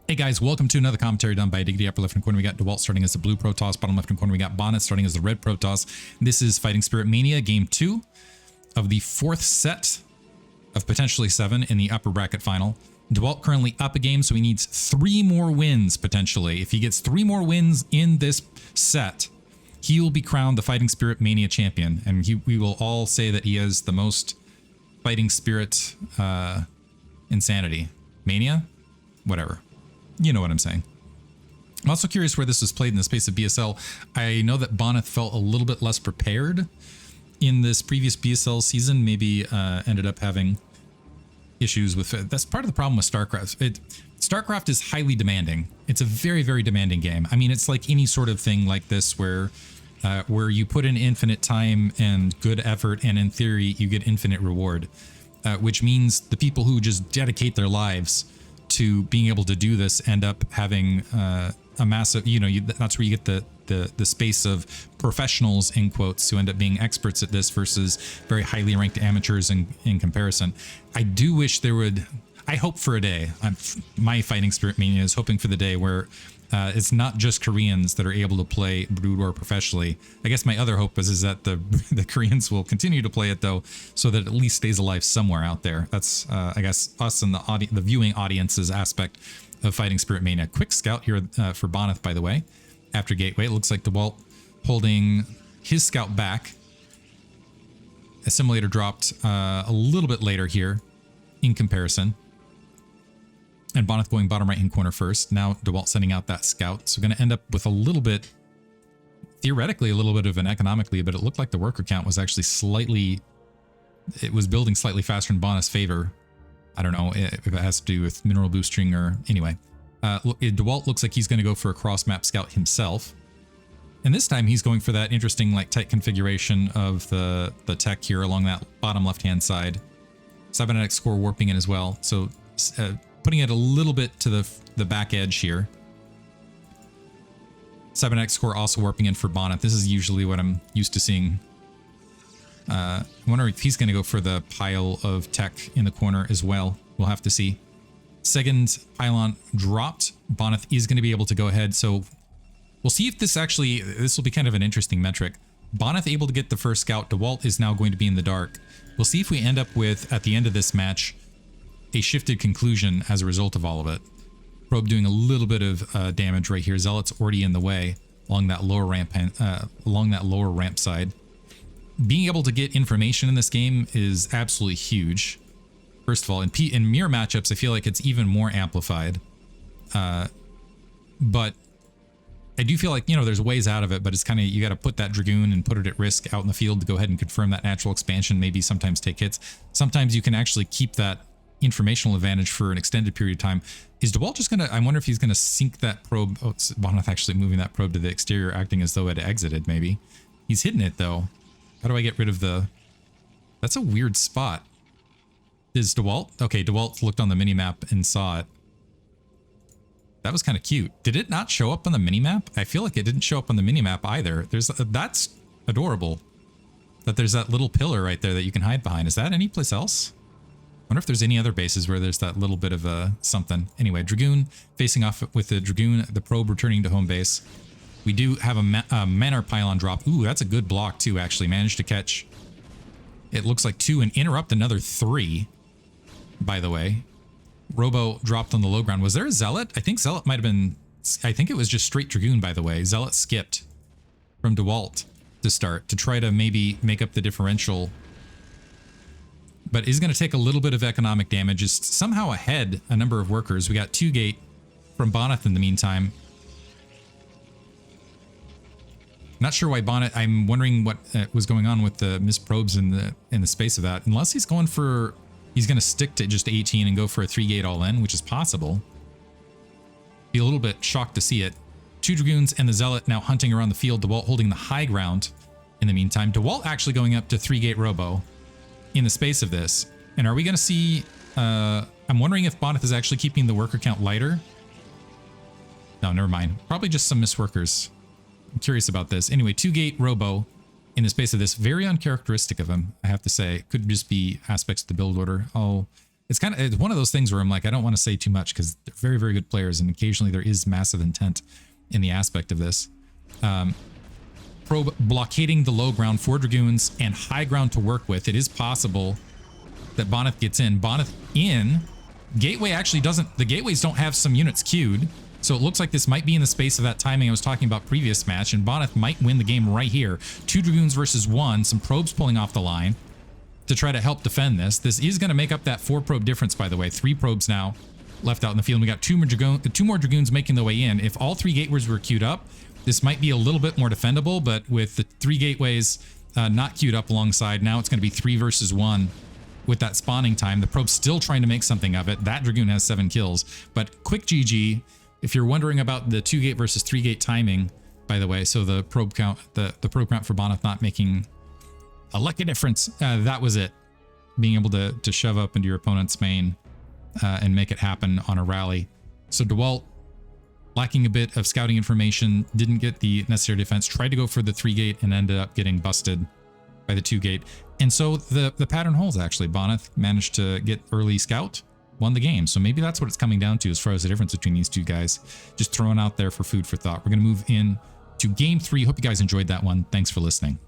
Hey guys, welcome to another commentary done by Diggity. Upper left hand corner we got Dewalt starting as the blue Protoss. Bottom left hand corner we got Bonyth starting as the red Protoss. This is Fighting Spirit Mania Game 2 of the fourth set of potentially 7 in the upper bracket final. Dewalt currently up a game, so he needs 3 more wins potentially. If he gets 3 more wins in this set, he will be crowned the Fighting Spirit Mania champion, and we will all say that he has the most Fighting Spirit insanity. Mania? Whatever. You know what I'm saying. I'm also curious where this was played in the space of BSL. I know that Bonyth felt a little bit less prepared in this previous BSL season. Maybe ended up having issues with it. That's part of the problem with StarCraft. StarCraft is highly demanding. It's a very, very demanding game. I mean, it's like any sort of thing like this where you put in infinite time and good effort, and in theory, you get infinite reward, which means the people who just dedicate their lives to being able to do this end up having a massive, that's where you get the space of professionals in quotes who end up being experts at this versus very highly ranked amateurs in comparison. I do wish there would, I hope for a day, my Fighting Spirit Mania is hoping for the day where it's not just Koreans that are able to play Brood War professionally. I guess my other hope is that the Koreans will continue to play it though, so that it at least stays alive somewhere out there. That's I guess us and the viewing audience's aspect of Fighting Spirit Mania. Quick scout here for Bonyth, by the way. After Gateway, it looks like Dewalt holding his scout back. Assimilator dropped a little bit later here in comparison. And Bonyth going bottom right hand corner first. Now Dewalt sending out that scout. So we're going to end up with a little bit, theoretically, a little bit of an economically, but it looked like the worker count was actually slightly, it was building slightly faster in Bonyth's favor. I don't know if it has to do with mineral boosting or anyway. Dewalt looks like he's going to go for a cross map scout himself. And this time he's going for that interesting like tight configuration of the tech here along that bottom left hand side. Cybernetic score warping in as well. So putting it a little bit to the back edge here. Cybernetic score also warping in for Bonyth. This is usually what I'm used to seeing. I wonder if he's going to go for the pile of tech in the corner as well. We'll have to see. Second pylon dropped. Bonyth is going to be able to go ahead. So we'll see if this will be kind of an interesting metric. Bonyth able to get the first scout. Dewalt is now going to be in the dark. We'll see if we end up with, at the end of this match, a shifted conclusion as a result of all of it. Probe doing a little bit of damage right here. Zealot's already in the way along that lower ramp side. Being able to get information in this game is absolutely huge. First of all, in mirror matchups, I feel like it's even more amplified. But I do feel like, there's ways out of it, but it's kind of, you got to put that Dragoon and put it at risk out in the field to go ahead and confirm that natural expansion, maybe sometimes take hits. Sometimes you can actually keep that informational advantage for an extended period of time. Is Dewalt just gonna, I wonder if he's gonna sink that probe. Oh, it's Bonyth actually moving that probe to the exterior, acting as though it had exited maybe. He's hitting it though. How do I get rid of that's a weird spot. Is Dewalt? Okay, Dewalt looked on the minimap and saw it. That was kind of cute. Did it not show up on the minimap? I feel like it didn't show up on the minimap either. That's adorable. That there's that little pillar right there that you can hide behind. Is that any place else? I wonder if there's any other bases where there's that little bit of something. Anyway, Dragoon facing off with the Dragoon, the probe returning to home base. We do have a Manor pylon drop. Ooh, that's a good block too, actually. Managed to catch, it looks like 2 and interrupt another 3, by the way. Robo dropped on the low ground. Was there a Zealot? I think Zealot might have been, I think it was just straight Dragoon, by the way. Zealot skipped from Dewalt to start to try to maybe make up the differential, but is going to take a little bit of economic damage. Is somehow ahead a number of workers. We got 2 gate from Bonyth in the meantime. Not sure why Bonyth, I'm wondering what was going on with the missed probes in the space of that. Unless he's going to stick to just 18 and go for a 3 gate all in, which is possible. Be a little bit shocked to see it. 2 Dragoons and the Zealot now hunting around the field. Dewalt holding the high ground in the meantime. Dewalt actually going up to 3 gate Robo in the space of this. And are we going to see, I'm wondering if Bonyth is actually keeping the worker count lighter. No, never mind. Probably just some missed workers. I'm curious about this. Anyway, 2 gate Robo in the space of this. Very uncharacteristic of him, I have to say. Could just be aspects of the build order. Oh, it's one of those things where I'm like, I don't want to say too much because they're very, very good players, and occasionally there is massive intent in the aspect of this. Probe blockading the low ground, 4 Dragoons and high ground to work with. It is possible that Bonyth gets in. Bonyth in. Gateway actually doesn't, the gateways don't have some units queued. So it looks like this might be in the space of that timing I was talking about previous match, and Bonyth might win the game right here. 2 Dragoons versus 1, some probes pulling off the line to try to help defend this. This is going to make up that 4 probe difference, by the way. 3 probes now left out in the field. We got 2 more Dragoons making their way in. If all 3 gateways were queued up, this might be a little bit more defendable, but with the 3 gateways not queued up alongside, now it's going to be 3 versus 1 with that spawning time. The probe's still trying to make something of it. That Dragoon has 7 kills, but quick GG. If you're wondering about the 2 gate versus 3 gate timing, by the way, so the probe count, the probe count for Bonyth not making a lucky difference, that was it. Being able to shove up into your opponent's main and make it happen on a rally. So Dewalt, lacking a bit of scouting information, didn't get the necessary defense, tried to go for the 3 gate and ended up getting busted by the 2 gate. And so the pattern holds, actually. Bonyth managed to get early scout, won the game. So maybe that's what it's coming down to as far as the difference between these 2 guys. Just throwing out there for food for thought. We're going to move in to game 3. Hope you guys enjoyed that one. Thanks for listening.